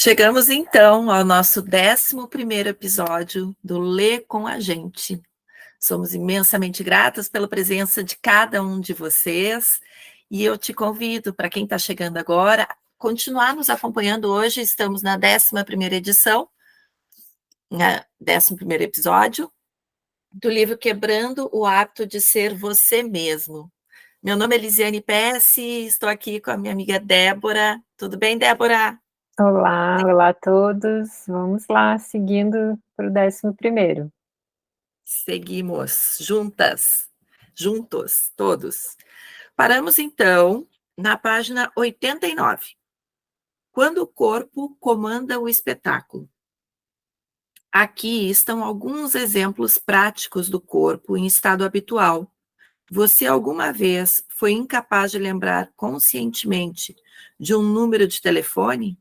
Chegamos então ao nosso 11º episódio do Lê com a Gente. Somos imensamente gratas pela presença de cada um de vocês e eu te convido, para quem está chegando agora, continuar nos acompanhando. Hoje estamos na 11ª edição, na 11º episódio do livro Quebrando o Hábito de Ser Você Mesmo. Meu nome é Lisiane Pesce, estou aqui com a minha amiga Débora. Tudo bem, Débora? Olá a todos. Vamos lá, seguindo para o 11º. Seguimos juntas, juntos, todos. Paramos então na página 89. Quando o corpo comanda o espetáculo. Aqui estão alguns exemplos práticos do corpo em estado habitual. Você alguma vez foi incapaz de lembrar conscientemente de um número de telefone?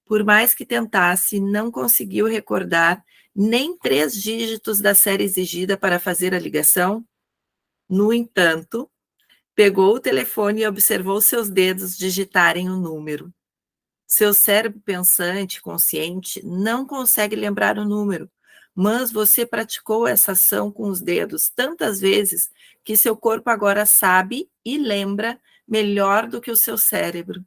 Por mais que tentasse, não conseguiu recordar nem 3 dígitos da série exigida para fazer a ligação? No entanto, pegou o telefone e observou seus dedos digitarem o número. Seu cérebro pensante, consciente, não consegue lembrar o número, mas você praticou essa ação com os dedos tantas vezes que seu corpo agora sabe e lembra melhor do que o seu cérebro.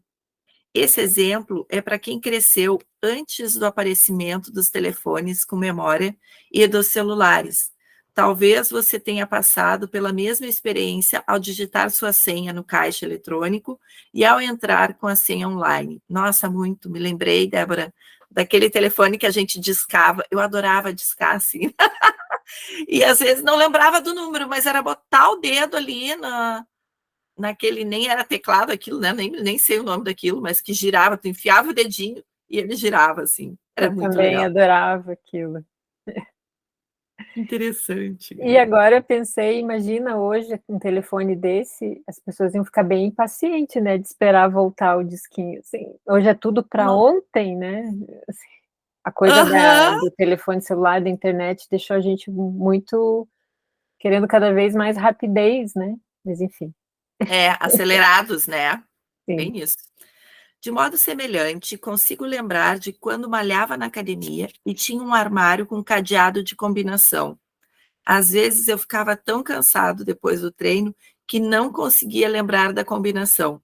Esse exemplo é para quem cresceu antes do aparecimento dos telefones com memória e dos celulares. Talvez você tenha passado pela mesma experiência ao digitar sua senha no caixa eletrônico e ao entrar com a senha online. Nossa, muito, me lembrei, Débora, daquele telefone que a gente discava. Eu adorava discar assim. E às vezes não lembrava do número, mas era botar o dedo ali naquele, nem era teclado aquilo, né? Nem sei o nome daquilo, mas que girava, tu enfiava o dedinho e ele girava assim. Era Eu muito também legal. adorava aquilo. Interessante. E agora eu pensei, imagina hoje um telefone desse, as pessoas iam ficar bem impacientes, né, de esperar voltar o disquinho, assim. Hoje é tudo para Não. ontem, né? Assim, a coisa Aham. do telefone celular, da internet, deixou a gente muito querendo cada vez mais rapidez, né? Mas enfim, Acelerados, né? sim. Bem isso. De modo semelhante, consigo lembrar de quando malhava na academia e tinha um armário com cadeado de combinação. Às vezes eu ficava tão cansado depois do treino que não conseguia lembrar da combinação.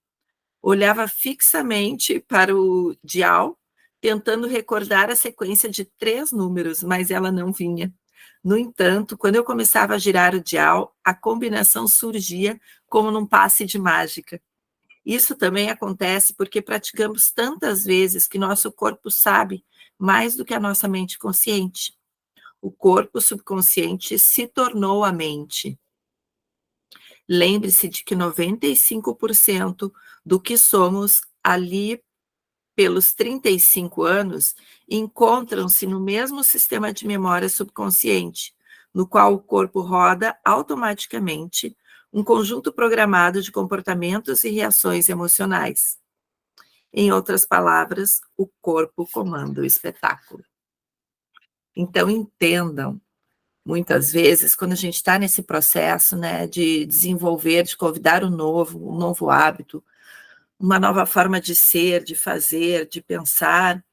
Olhava fixamente para o dial, tentando recordar a sequência de 3 números, mas ela não vinha. No entanto, quando eu começava a girar o dial, a combinação surgia como num passe de mágica. Isso também acontece porque praticamos tantas vezes que nosso corpo sabe mais do que a nossa mente consciente. O corpo subconsciente se tornou a mente. Lembre-se de que 95% do que somos ali pelos 35 anos encontram-se no mesmo sistema de memória subconsciente, no qual o corpo roda automaticamente um conjunto programado de comportamentos e reações emocionais. Em outras palavras, o corpo comanda o espetáculo. Então, entendam, muitas vezes, quando a gente está nesse processo, né, de desenvolver, de convidar o novo, um novo hábito, uma nova forma de ser, de fazer, de pensar,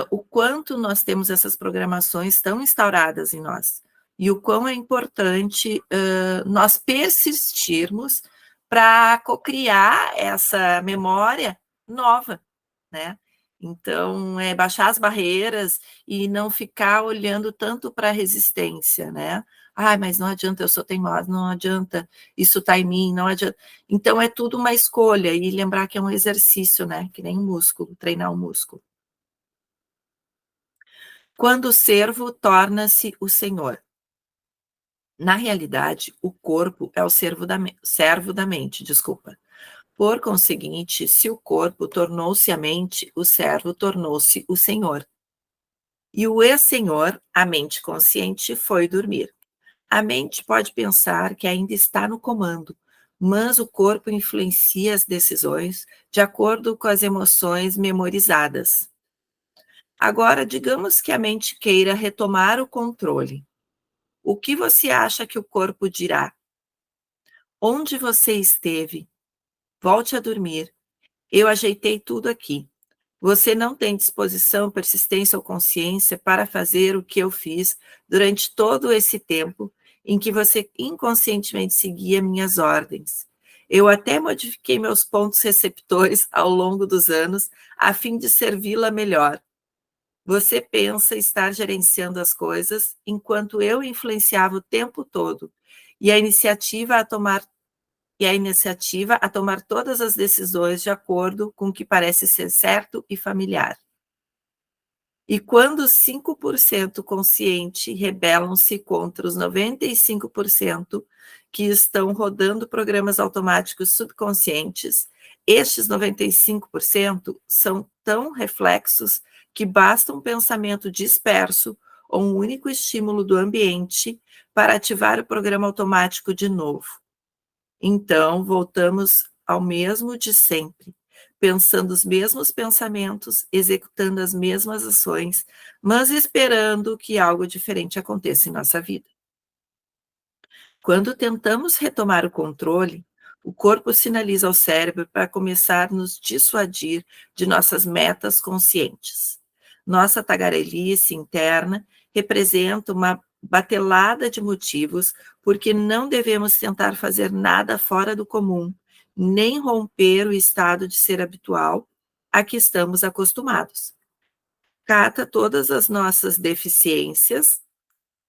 o quanto nós temos essas programações tão instauradas em nós e o quão é importante nós persistirmos para cocriar essa memória nova, né? Então, baixar as barreiras e não ficar olhando tanto para a resistência, né? Ai, mas não adianta, eu sou teimosa, não adianta, isso está em mim, não adianta. Então, é tudo uma escolha e lembrar que é um exercício, né? Que nem um músculo, treinar um músculo. Quando o servo torna-se o senhor. Na realidade, o corpo é o servo da mente, desculpa. Por conseguinte, se o corpo tornou-se a mente, o servo tornou-se o senhor. E o ex-senhor, a mente consciente, foi dormir. A mente pode pensar que ainda está no comando, mas o corpo influencia as decisões de acordo com as emoções memorizadas. Agora, digamos que a mente queira retomar o controle. O que você acha que o corpo dirá? Onde você esteve? Volte a dormir. Eu ajeitei tudo aqui. Você não tem disposição, persistência ou consciência para fazer o que eu fiz durante todo esse tempo em que você inconscientemente seguia minhas ordens. Eu até modifiquei meus pontos receptores ao longo dos anos a fim de servi-la melhor. Você pensa estar gerenciando as coisas enquanto eu influenciava o tempo todo e a iniciativa a tomar todas as decisões de acordo com o que parece ser certo e familiar. E quando os 5% consciente rebelam-se contra os 95% que estão rodando programas automáticos subconscientes, estes 95% são tão reflexos que basta um pensamento disperso ou um único estímulo do ambiente para ativar o programa automático de novo. Então, voltamos ao mesmo de sempre, pensando os mesmos pensamentos, executando as mesmas ações, mas esperando que algo diferente aconteça em nossa vida. Quando tentamos retomar o controle, o corpo sinaliza ao cérebro para começar a nos dissuadir de nossas metas conscientes. Nossa tagarelice interna representa uma batelada de motivos porque não devemos tentar fazer nada fora do comum, nem romper o estado de ser habitual a que estamos acostumados. Cata todas as nossas deficiências,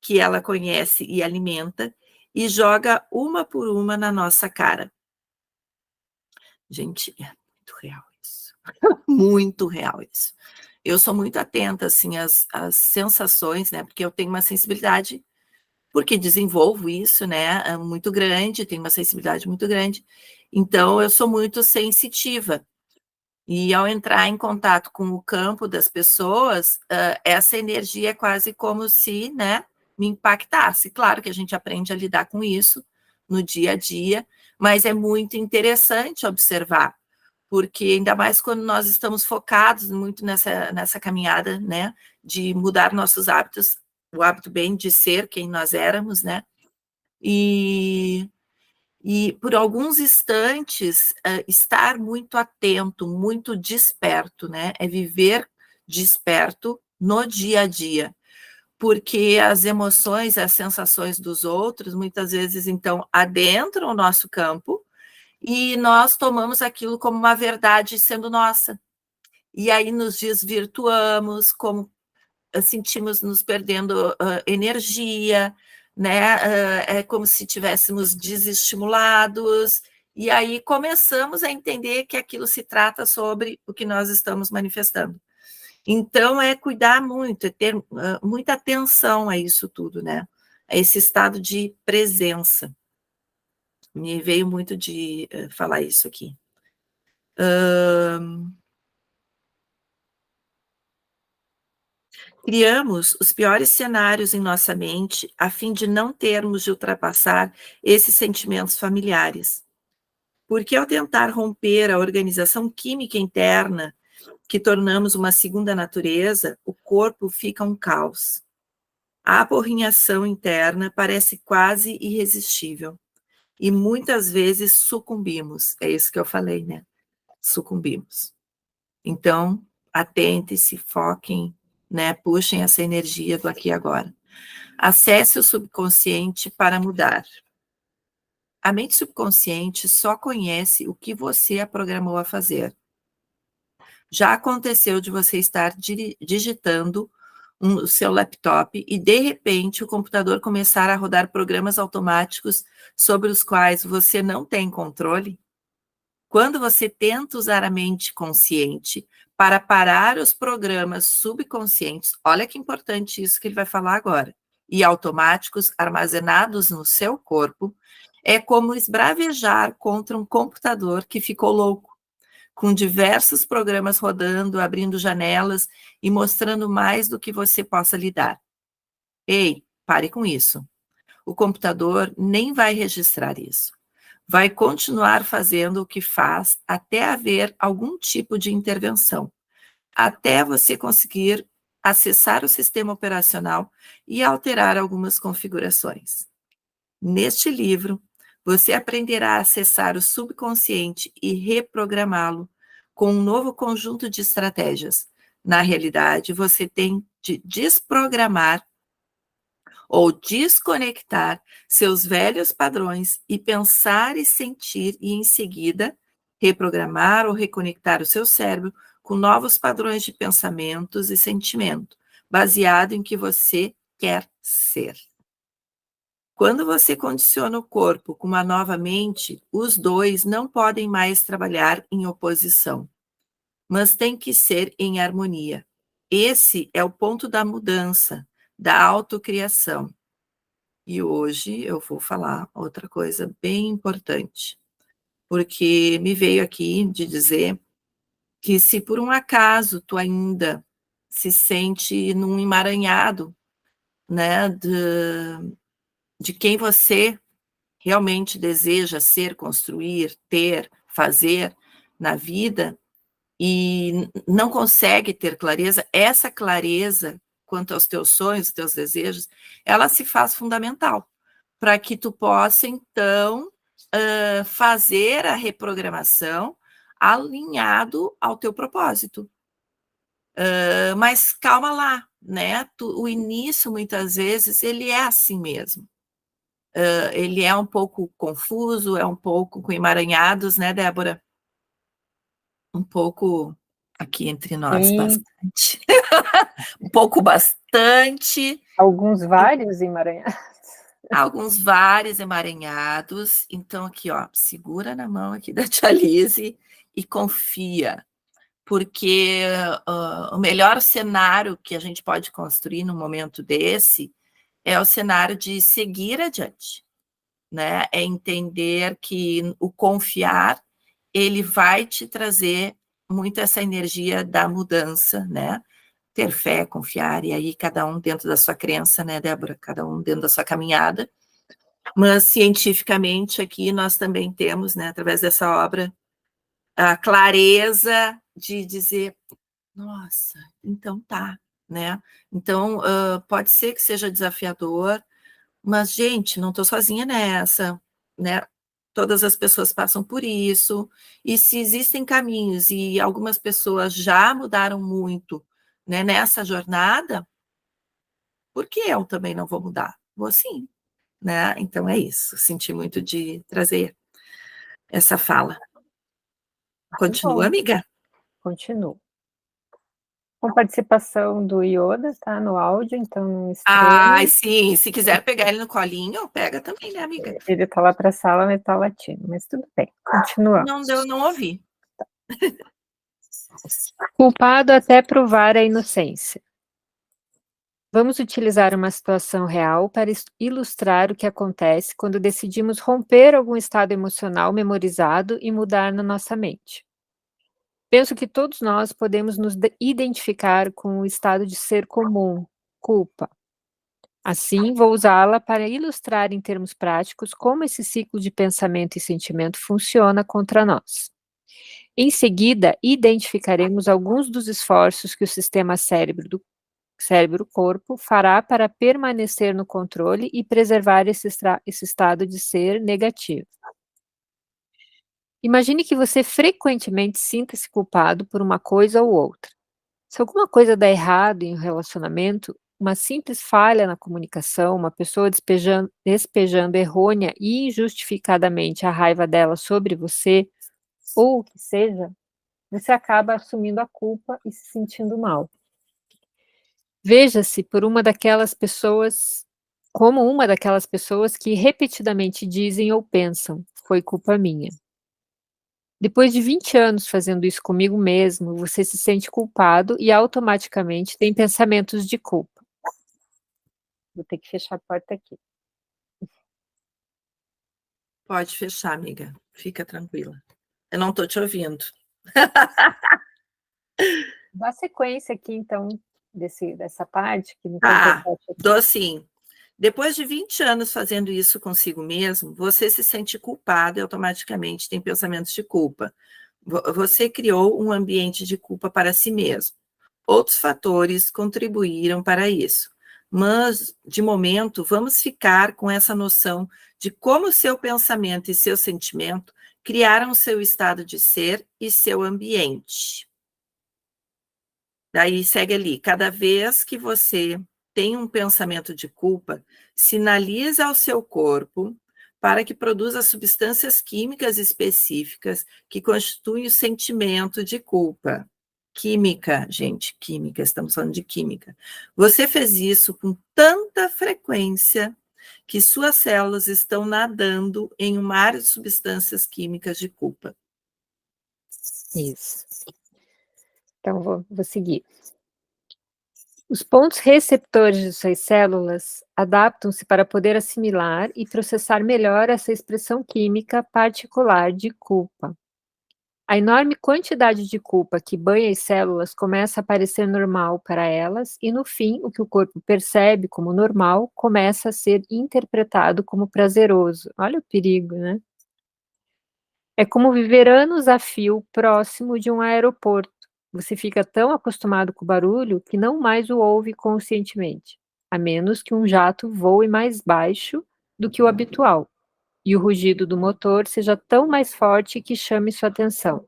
que ela conhece e alimenta, e joga uma por uma na nossa cara. Gente, é muito real isso. Muito real isso. Eu sou muito atenta, assim, às sensações, né? Porque eu tenho uma sensibilidade, porque desenvolvo isso, né? Muito grande, tenho uma sensibilidade muito grande. Então, eu sou muito sensitiva. E ao entrar em contato com o campo das pessoas, essa energia é quase como se, né, me impactasse. Claro que a gente aprende a lidar com isso no dia a dia, mas é muito interessante observar, porque ainda mais quando nós estamos focados muito nessa caminhada, né, de mudar nossos hábitos, o hábito bem de ser quem nós éramos, né, e por alguns instantes, estar muito atento, muito desperto, né, é viver desperto no dia a dia, porque as emoções, as sensações dos outros, muitas vezes, então, adentram o nosso campo, e nós tomamos aquilo como uma verdade sendo nossa. E aí nos desvirtuamos, como sentimos nos perdendo energia, né? É como se tivéssemos desestimulados, e aí começamos a entender que aquilo se trata sobre o que nós estamos manifestando. Então, é cuidar muito, é ter muita atenção a isso tudo, né? A esse estado de presença. Me veio muito de falar isso aqui. Criamos os piores cenários em nossa mente a fim de não termos de ultrapassar esses sentimentos familiares. Porque ao tentar romper a organização química interna, que tornamos uma segunda natureza, o corpo fica um caos. A aporrinhação interna parece quase irresistível. E muitas vezes sucumbimos. É isso que eu falei, né? Sucumbimos. Então, atentem-se, foquem, né? Puxem essa energia do aqui e agora. Acesse o subconsciente para mudar. A mente subconsciente só conhece o que você a programou a fazer. Já aconteceu de você estar digitando o seu laptop e, de repente, o computador começar a rodar programas automáticos sobre os quais você não tem controle? Quando você tenta usar a mente consciente para parar os programas subconscientes, olha que importante isso que ele vai falar agora, e automáticos armazenados no seu corpo, é como esbravejar contra um computador que ficou louco, com diversos programas rodando, abrindo janelas e mostrando mais do que você possa lidar. Ei, pare com isso. O computador nem vai registrar isso. Vai continuar fazendo o que faz até haver algum tipo de intervenção, até você conseguir acessar o sistema operacional e alterar algumas configurações. Neste livro, você aprenderá a acessar o subconsciente e reprogramá-lo com um novo conjunto de estratégias. Na realidade, você tem de desprogramar ou desconectar seus velhos padrões e pensar e sentir, e em seguida reprogramar ou reconectar o seu cérebro com novos padrões de pensamentos e sentimento, baseado em que você quer ser. Quando você condiciona o corpo com uma nova mente, os dois não podem mais trabalhar em oposição, mas tem que ser em harmonia. Esse é o ponto da mudança, da autocriação. E hoje eu vou falar outra coisa bem importante, porque me veio aqui de dizer que se por um acaso tu ainda se sente num emaranhado, né, de quem você realmente deseja ser, construir, ter, fazer na vida, e não consegue ter clareza, essa clareza quanto aos teus sonhos, teus desejos, ela se faz fundamental para que tu possa, então, fazer a reprogramação alinhado ao teu propósito. Mas calma lá, né? O início, muitas vezes, ele é assim mesmo. Ele é um pouco confuso, é um pouco com emaranhados, né, Débora? Um pouco aqui entre nós, Sim. bastante. Um pouco bastante. Alguns vários emaranhados. Alguns vários emaranhados. Então, aqui, ó, segura na mão aqui da tia Lise e confia. Porque o melhor cenário que a gente pode construir num momento desse é o cenário de seguir adiante, né? É entender que o confiar, ele vai te trazer muito essa energia da mudança, né? Ter fé, confiar, e aí cada um dentro da sua crença, né, Débora? Cada um dentro da sua caminhada. Mas, cientificamente, aqui nós também temos, né, através dessa obra, a clareza de dizer, nossa, então tá, né? Então, pode ser que seja desafiador, mas, gente, não estou sozinha nessa, né? Todas as pessoas passam por isso, e se existem caminhos e algumas pessoas já mudaram muito, né, nessa jornada, por que eu também não vou mudar? Vou sim, né? Então é isso, senti muito de trazer essa fala. Continua, Bom, amiga? continuo. Com participação do Yoda, tá? No áudio, então não Ai, estranho. sim, se quiser pegar ele no colinho, pega também, né, amiga? Ele tá lá para a sala, mas tá latindo, mas tudo bem. Continuamos. Não deu, não ouvi. Culpado até provar a inocência. Vamos utilizar uma situação real para ilustrar o que acontece quando decidimos romper algum estado emocional memorizado e mudar na nossa mente. Penso que todos nós podemos nos identificar com o estado de ser comum, culpa. Assim, vou usá-la para ilustrar em termos práticos como esse ciclo de pensamento e sentimento funciona contra nós. Em seguida, identificaremos alguns dos esforços que o sistema cérebro-corpo fará para permanecer no controle e preservar esse estado de ser negativo. Imagine que você frequentemente sinta-se culpado por uma coisa ou outra. Se alguma coisa dá errado em um relacionamento, uma simples falha na comunicação, uma pessoa despejando errônea e injustificadamente a raiva dela sobre você, ou o que seja, você acaba assumindo a culpa e se sentindo mal. Veja-se por uma daquelas pessoas, como uma daquelas pessoas que repetidamente dizem ou pensam: foi culpa minha. Depois de 20 anos fazendo isso comigo mesmo, você se sente culpado e automaticamente tem pensamentos de culpa. Vou ter que fechar a porta aqui. Pode fechar, amiga. Fica tranquila. Eu não estou te ouvindo. Dá sequência aqui, então, dessa parte que não foi Ah, importante aqui. dou sim. Depois de 20 anos fazendo isso consigo mesmo, você se sente culpado e automaticamente tem pensamentos de culpa. Você criou um ambiente de culpa para si mesmo. Outros fatores contribuíram para isso. Mas, de momento, vamos ficar com essa noção de como seu pensamento e seu sentimento criaram seu estado de ser e seu ambiente. Daí segue ali, cada vez que você tem um pensamento de culpa, sinaliza ao seu corpo para que produza substâncias químicas específicas que constituem o sentimento de culpa. Química, gente, química, estamos falando de química. Você fez isso com tanta frequência que suas células estão nadando em um mar de substâncias químicas de culpa. Isso. Então, vou seguir. Os pontos receptores de suas células adaptam-se para poder assimilar e processar melhor essa expressão química particular de culpa. A enorme quantidade de culpa que banha as células começa a parecer normal para elas e, no fim, o que o corpo percebe como normal começa a ser interpretado como prazeroso. Olha o perigo, né? É como viver anos a fio próximo de um aeroporto. Você fica tão acostumado com o barulho que não mais o ouve conscientemente, a menos que um jato voe mais baixo do que o habitual e o rugido do motor seja tão mais forte que chame sua atenção.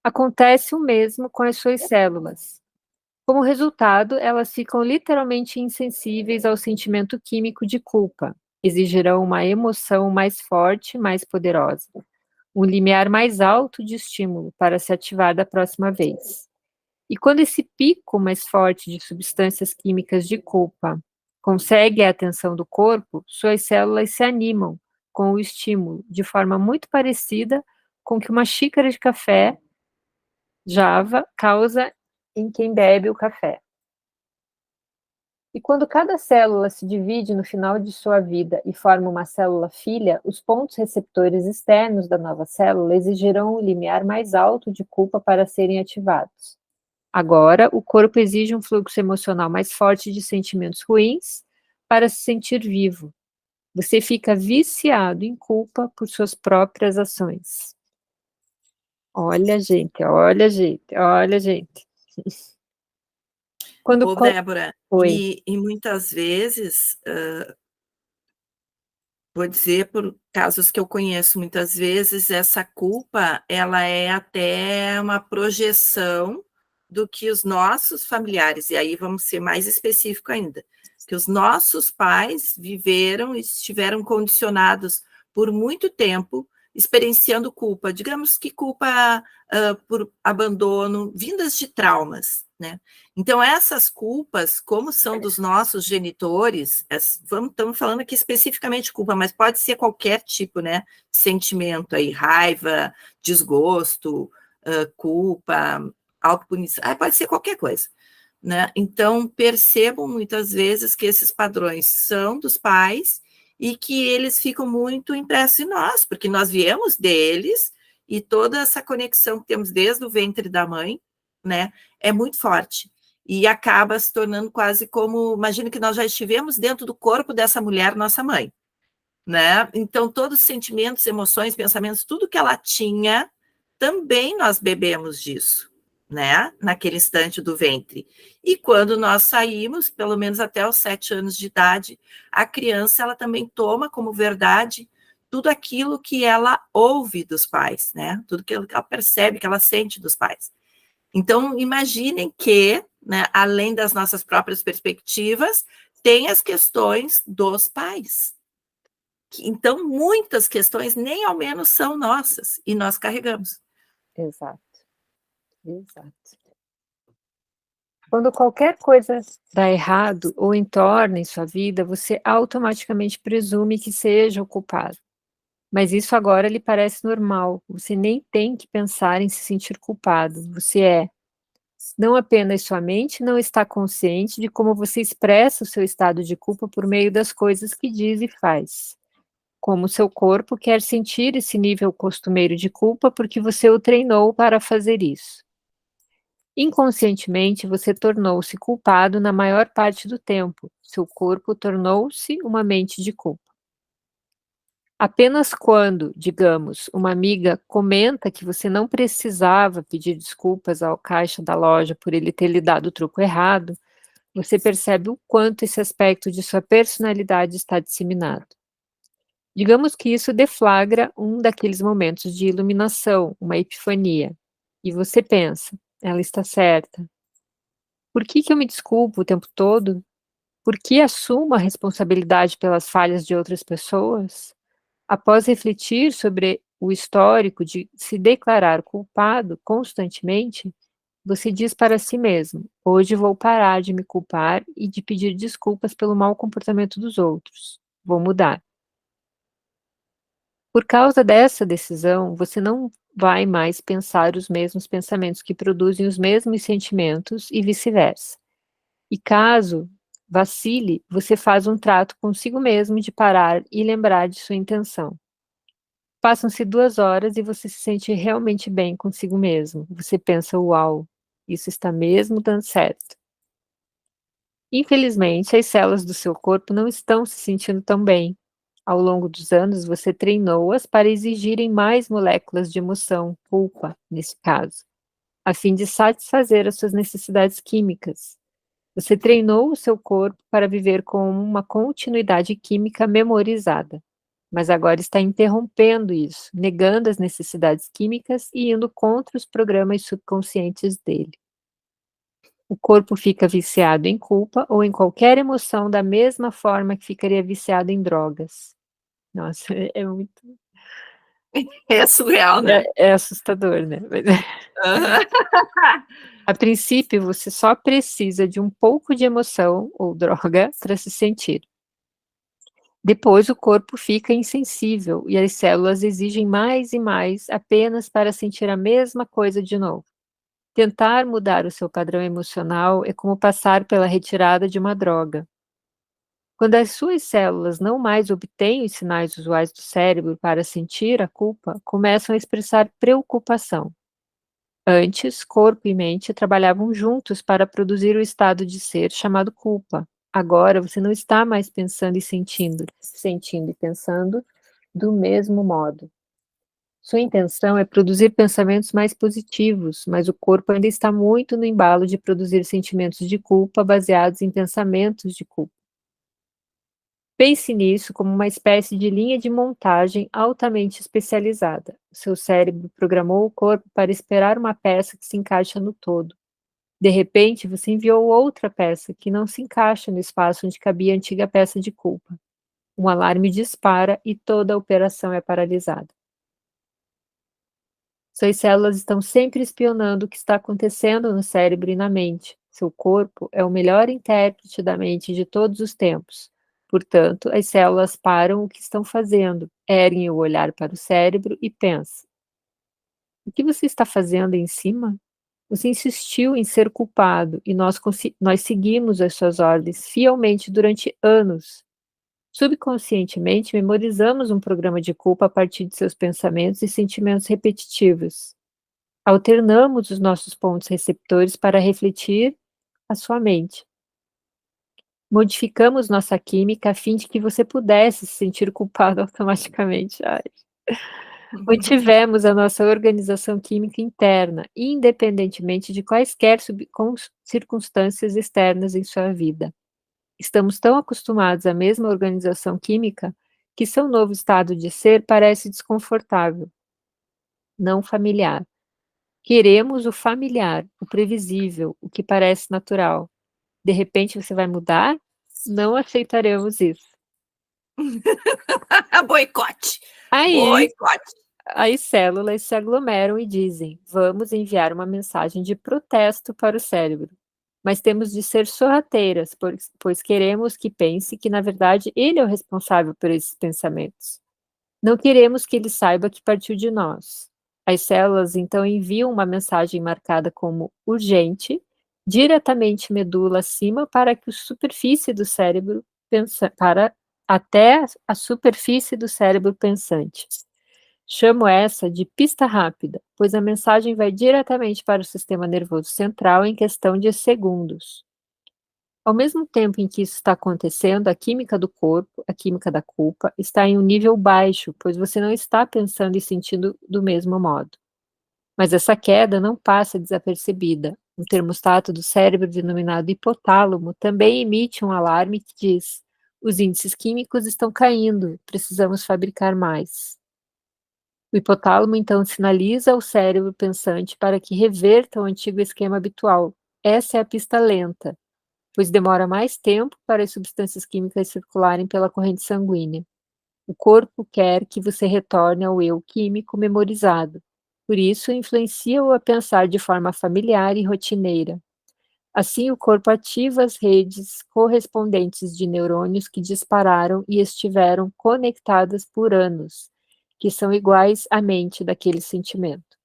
Acontece o mesmo com as suas células. Como resultado, elas ficam literalmente insensíveis ao sentimento químico de culpa. Exigirão uma emoção mais forte, mais poderosa, um limiar mais alto de estímulo para se ativar da próxima vez. E quando esse pico mais forte de substâncias químicas de culpa consegue a atenção do corpo, suas células se animam com o estímulo, de forma muito parecida com que uma xícara de café Java causa em quem bebe o café. E quando cada célula se divide no final de sua vida e forma uma célula filha, os pontos receptores externos da nova célula exigirão um limiar mais alto de culpa para serem ativados. Agora, o corpo exige um fluxo emocional mais forte de sentimentos ruins para se sentir vivo. Você fica viciado em culpa por suas próprias ações. Olha, gente, olha, gente, olha, gente. Ô, Débora, Oi. e muitas vezes, vou dizer por casos que eu conheço, muitas vezes essa culpa, ela é até uma projeção do que os nossos familiares, e aí vamos ser mais específico ainda, que os nossos pais viveram e estiveram condicionados por muito tempo experienciando culpa, digamos que culpa por abandono, vindas de traumas, né? Então, essas culpas, como são dos nossos genitores, estamos falando aqui especificamente de culpa, mas pode ser qualquer tipo, né, de sentimento aí, raiva, desgosto, culpa, autopunição, pode ser qualquer coisa, né? Então, percebam muitas vezes que esses padrões são dos pais e que eles ficam muito impressos em nós, porque nós viemos deles e toda essa conexão que temos desde o ventre da mãe, né, é muito forte. E acaba se tornando quase como, imagina que nós já estivemos dentro do corpo dessa mulher, nossa mãe, né? Então, todos os sentimentos, emoções, pensamentos, tudo que ela tinha, também nós bebemos disso, né? Naquele instante do ventre. E quando nós saímos, pelo menos até os 7 anos de idade, a criança, ela também toma como verdade tudo aquilo que ela ouve dos pais, né? Tudo que ela percebe, que ela sente dos pais. Então, imaginem que, né, além das nossas próprias perspectivas, tem as questões dos pais. Então, muitas questões nem ao menos são nossas, e nós carregamos. Exato, exato. Quando qualquer coisa dá errado ou entorna em sua vida, você automaticamente presume que seja o culpado. Mas isso agora lhe parece normal. Você nem tem que pensar em se sentir culpado. Você é. Não apenas sua mente não está consciente de como você expressa o seu estado de culpa por meio das coisas que diz e faz. Como seu corpo quer sentir esse nível costumeiro de culpa porque você o treinou para fazer isso. Inconscientemente, você tornou-se culpado na maior parte do tempo. Seu corpo tornou-se uma mente de culpa. Apenas quando, digamos, uma amiga comenta que você não precisava pedir desculpas ao caixa da loja por ele ter lhe dado o troco errado, você percebe o quanto esse aspecto de sua personalidade está disseminado. Digamos que isso deflagra um daqueles momentos de iluminação, uma epifania, e você pensa: ela está certa. Por que eu me desculpo o tempo todo? Por que assumo a responsabilidade pelas falhas de outras pessoas? Após refletir sobre o histórico de se declarar culpado constantemente, você diz para si mesmo: hoje vou parar de me culpar e de pedir desculpas pelo mau comportamento dos outros. Vou mudar. Por causa dessa decisão, você não vai mais pensar os mesmos pensamentos que produzem os mesmos sentimentos e vice-versa. E caso vacile, você faz um trato consigo mesmo de parar e lembrar de sua intenção. Passam-se 2 horas e você se sente realmente bem consigo mesmo. Você pensa: uau, isso está mesmo dando certo. Infelizmente, as células do seu corpo não estão se sentindo tão bem. Ao longo dos anos, você treinou-as para exigirem mais moléculas de emoção, culpa, nesse caso, a fim de satisfazer as suas necessidades químicas. Você treinou o seu corpo para viver com uma continuidade química memorizada, mas agora está interrompendo isso, negando as necessidades químicas e indo contra os programas subconscientes dele. O corpo fica viciado em culpa ou em qualquer emoção da mesma forma que ficaria viciado em drogas. Nossa, é muito É surreal, né? é assustador, né? Aham. A princípio, você só precisa de um pouco de emoção ou droga para se sentir. Depois, o corpo fica insensível e as células exigem mais e mais apenas para sentir a mesma coisa de novo. Tentar mudar o seu padrão emocional é como passar pela retirada de uma droga. Quando as suas células não mais obtêm os sinais usuais do cérebro para sentir a culpa, começam a expressar preocupação. Antes, corpo e mente trabalhavam juntos para produzir o estado de ser chamado culpa. Agora você não está mais pensando e sentindo e pensando do mesmo modo. Sua intenção é produzir pensamentos mais positivos, mas o corpo ainda está muito no embalo de produzir sentimentos de culpa baseados em pensamentos de culpa. Pense nisso como uma espécie de linha de montagem altamente especializada. O seu cérebro programou o corpo para esperar uma peça que se encaixa no todo. De repente, você enviou outra peça que não se encaixa no espaço onde cabia a antiga peça de culpa. Um alarme dispara e toda a operação é paralisada. Suas células estão sempre espionando o que está acontecendo no cérebro e na mente. Seu corpo é o melhor intérprete da mente de todos os tempos. Portanto, as células param o que estão fazendo, erguem o olhar para o cérebro e pensam: o que você está fazendo aí em cima? Você insistiu em ser culpado e nós seguimos as suas ordens fielmente durante anos. Subconscientemente, memorizamos um programa de culpa a partir de seus pensamentos e sentimentos repetitivos. Alternamos os nossos pontos receptores para refletir a sua mente. Modificamos nossa química a fim de que você pudesse se sentir culpado automaticamente. Ai. Mantivemos a nossa organização química interna, independentemente de quaisquer circunstâncias externas em sua vida. Estamos tão acostumados à mesma organização química que seu novo estado de ser parece desconfortável, não familiar. Queremos o familiar, o previsível, o que parece natural. De repente você vai mudar? Não aceitaremos isso. Boicote! Aí, Boicote! as células se aglomeram e dizem: vamos enviar uma mensagem de protesto para o cérebro. Mas temos de ser sorrateiras, pois queremos que pense que, na verdade, ele é o responsável por esses pensamentos. Não queremos que ele saiba que partiu de nós. As células então enviam uma mensagem marcada como urgente, diretamente medula acima para que a superfície do cérebro até a superfície do cérebro pensante. Chamo essa de pista rápida, pois a mensagem vai diretamente para o sistema nervoso central em questão de segundos. Ao mesmo tempo em que isso está acontecendo, a química do corpo, a química da culpa, está em um nível baixo, pois você não está pensando e sentindo do mesmo modo. Mas essa queda não passa desapercebida. Um termostato do cérebro denominado hipotálamo também emite um alarme que diz: Os índices químicos estão caindo, precisamos fabricar mais. O hipotálamo, então, sinaliza ao cérebro pensante para que reverta o antigo esquema habitual. Essa é a pista lenta, pois demora mais tempo para as substâncias químicas circularem pela corrente sanguínea. O corpo quer que você retorne ao eu químico memorizado. Por isso, influencia-o a pensar de forma familiar e rotineira. Assim, o corpo ativa as redes correspondentes de neurônios que dispararam e estiveram conectadas por anos, que são iguais à mente daquele sentimento.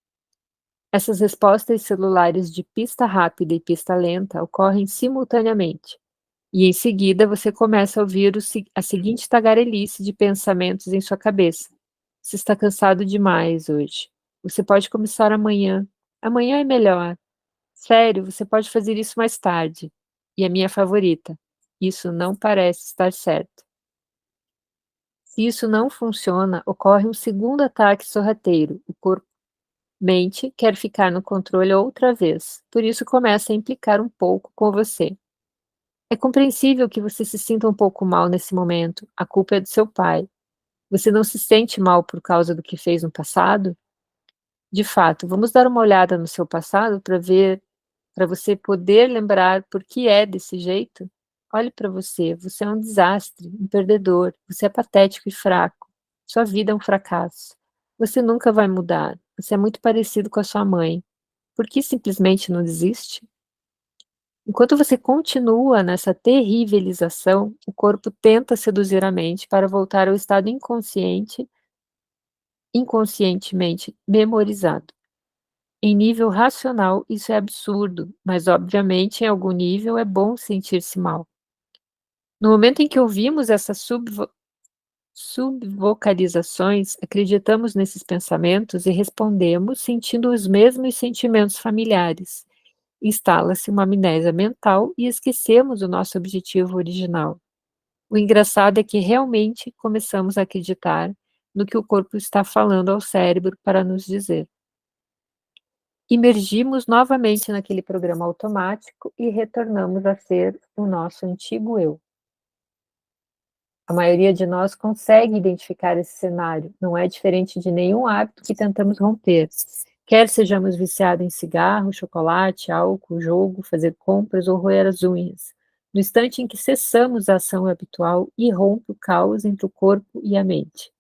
Essas respostas celulares de pista rápida e pista lenta ocorrem simultaneamente, e em seguida você começa a ouvir a seguinte tagarelice de pensamentos em sua cabeça. Você está cansado demais hoje. Você pode começar amanhã. Amanhã é melhor. Sério, você pode fazer isso mais tarde. E a minha favorita. Isso não parece estar certo. Se isso não funciona, ocorre um segundo ataque sorrateiro. O corpo mente quer ficar no controle outra vez. Por isso começa a implicar um pouco com você. É compreensível que você se sinta um pouco mal nesse momento. A culpa é do seu pai. Você não se sente mal por causa do que fez no passado? De fato, vamos dar uma olhada no seu passado para você poder lembrar por que é desse jeito? Olhe para você, você é um desastre, um perdedor, você é patético e fraco. Sua vida é um fracasso. Você nunca vai mudar. Você é muito parecido com a sua mãe. Por que simplesmente não desiste? Enquanto você continua nessa terribilização, o corpo tenta seduzir a mente para voltar ao estado inconscientemente memorizado. Em nível racional, isso é absurdo, mas obviamente em algum nível é bom sentir-se mal. No momento em que ouvimos essas subvocalizações, acreditamos nesses pensamentos e respondemos sentindo os mesmos sentimentos familiares. Instala-se uma amnésia mental e esquecemos o nosso objetivo original. O engraçado é que realmente começamos a acreditar no que o corpo está falando ao cérebro para nos dizer. Imergimos novamente naquele programa automático e retornamos a ser o nosso antigo eu. A maioria de nós consegue identificar esse cenário, não é diferente de nenhum hábito que tentamos romper. Quer sejamos viciados em cigarro, chocolate, álcool, jogo, fazer compras ou roer as unhas. No instante em que cessamos a ação habitual, irrompe o caos entre o corpo e a mente.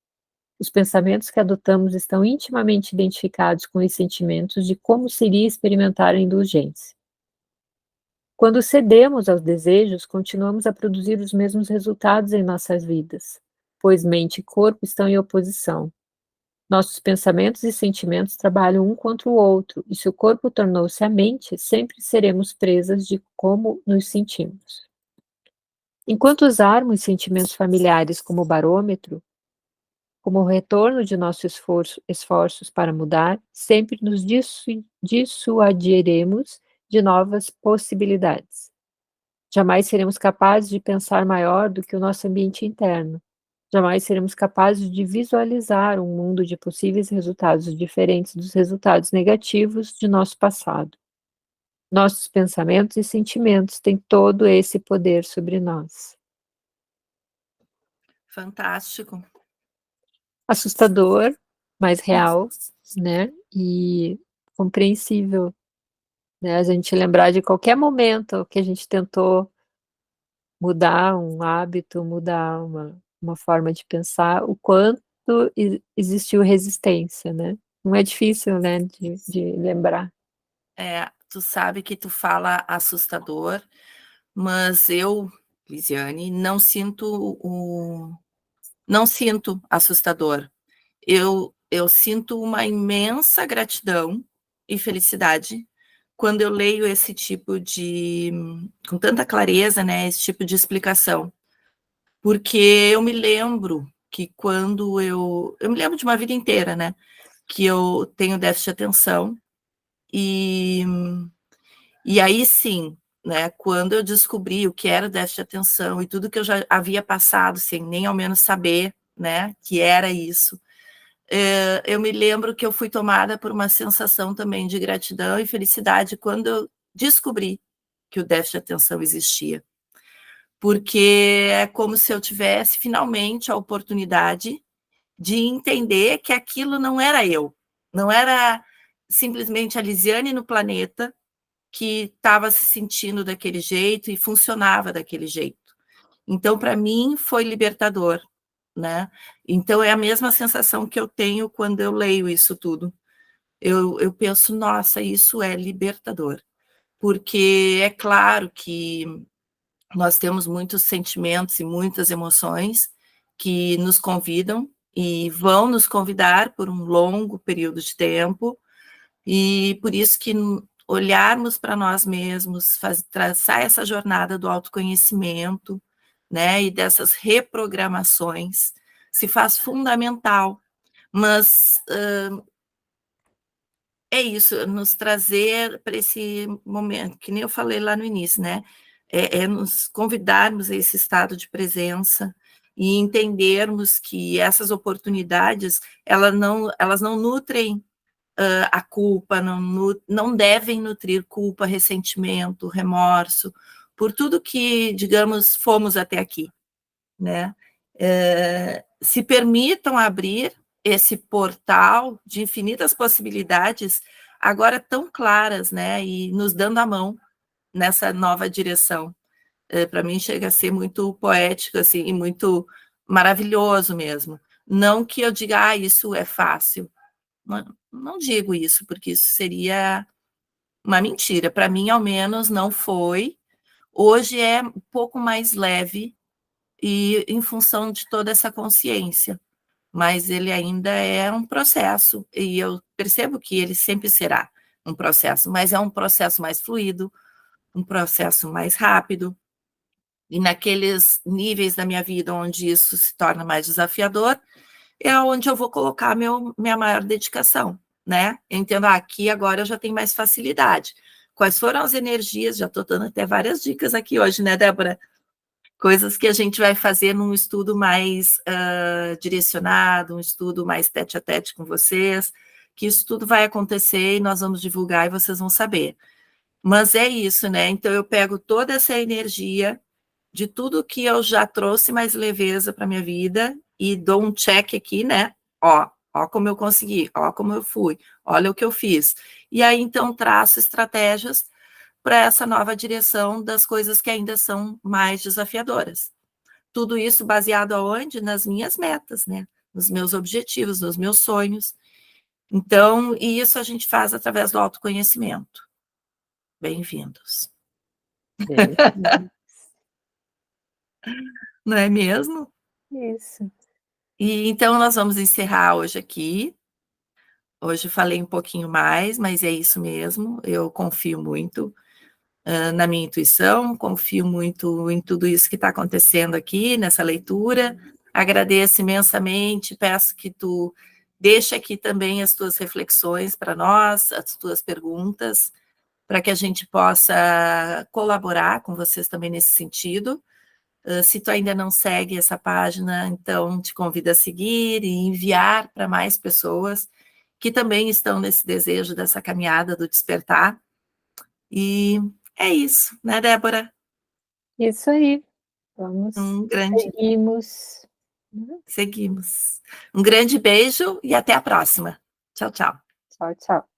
Os pensamentos que adotamos estão intimamente identificados com os sentimentos de como seria experimentar a indulgência. Quando cedemos aos desejos, continuamos a produzir os mesmos resultados em nossas vidas, pois mente e corpo estão em oposição. Nossos pensamentos e sentimentos trabalham um contra o outro, e se o corpo tornou-se a mente, sempre seremos presas de como nos sentimos. Enquanto usarmos sentimentos familiares como barômetro, como o retorno de nossos esforços para mudar, sempre nos dissuadiremos de novas possibilidades. Jamais seremos capazes de pensar maior do que o nosso ambiente interno. Jamais seremos capazes de visualizar um mundo de possíveis resultados diferentes dos resultados negativos de nosso passado. Nossos pensamentos e sentimentos têm todo esse poder sobre nós. Fantástico. Assustador, mas real, né? E compreensível, né? A gente lembrar de qualquer momento que a gente tentou mudar um hábito, mudar uma forma de pensar, o quanto existiu resistência, né? Não é difícil, né, de lembrar. Tu sabe que tu fala assustador, mas eu, Lisiane, não sinto assustador. Eu sinto uma imensa gratidão e felicidade quando eu leio esse tipo com tanta clareza, né, esse tipo de explicação. Porque eu me lembro que quando eu me lembro de uma vida inteira, né, que eu tenho déficit de atenção e aí sim, né, quando eu descobri o que era o déficit de atenção e tudo que eu já havia passado sem nem ao menos saber, né, que era isso, eu me lembro que eu fui tomada por uma sensação também de gratidão e felicidade quando eu descobri que o déficit de atenção existia. porque é como se eu tivesse finalmente a oportunidade de entender que aquilo não era eu, não era simplesmente a Lisiane no planeta que estava se sentindo daquele jeito e funcionava daquele jeito. Então, para mim, foi libertador, né? Então, é a mesma sensação que eu tenho quando eu leio isso tudo. Eu penso, nossa, isso é libertador, porque é claro que nós temos muitos sentimentos e muitas emoções que nos convidam e vão nos convidar por um longo período de tempo, e por isso que olharmos para nós mesmos, traçar essa jornada do autoconhecimento, né, e dessas reprogramações, se faz fundamental. Mas é isso, nos trazer para esse momento, que nem eu falei lá no início, né? É nos convidarmos a esse estado de presença e entendermos que essas oportunidades, elas não nutrem a culpa, não devem nutrir culpa, ressentimento, remorso, por tudo que, digamos, fomos até aqui, né? Se permitam abrir esse portal de infinitas possibilidades, agora tão claras, né? E nos dando a mão nessa nova direção. Para mim chega a ser muito poético, assim, e muito maravilhoso mesmo. Não que eu diga, isso é fácil. Não digo isso, porque isso seria uma mentira. Para mim, ao menos, não foi. Hoje é um pouco mais leve, e em função de toda essa consciência, mas ele ainda é um processo, e eu percebo que ele sempre será um processo, mas é um processo mais fluido, um processo mais rápido, e naqueles níveis da minha vida onde isso se torna mais desafiador, é onde eu vou colocar minha maior dedicação, né? Eu entendo, aqui agora eu já tenho mais facilidade. Quais foram as energias? Já estou dando até várias dicas aqui hoje, né, Débora? Coisas que a gente vai fazer num estudo mais direcionado, um estudo mais tete a tete com vocês, que isso tudo vai acontecer e nós vamos divulgar e vocês vão saber. Mas é isso, né? Então eu pego toda essa energia de tudo que eu já trouxe mais leveza para minha vida e dou um check aqui, né? Ó como eu consegui, ó como eu fui, olha o que eu fiz. E aí então traço estratégias para essa nova direção das coisas que ainda são mais desafiadoras. Tudo isso baseado aonde? Nas minhas metas, né? Nos meus objetivos, nos meus sonhos. Então, e isso a gente faz através do autoconhecimento. Bem-vindos. Não é mesmo? Isso. E então nós vamos encerrar hoje aqui. Hoje eu falei um pouquinho mais, mas é isso mesmo. Eu confio muito na minha intuição, confio muito em tudo isso que está acontecendo aqui nessa leitura. Agradeço imensamente, peço que tu deixe aqui também as tuas reflexões para nós, as tuas perguntas, para que a gente possa colaborar com vocês também nesse sentido. Se tu ainda não segue essa página, então te convido a seguir e enviar para mais pessoas que também estão nesse desejo dessa caminhada do despertar. E é isso, né, Débora? Isso aí. Vamos, Um grande seguimos. Seguimos. Um grande beijo e até a próxima. Tchau, tchau. Tchau, tchau.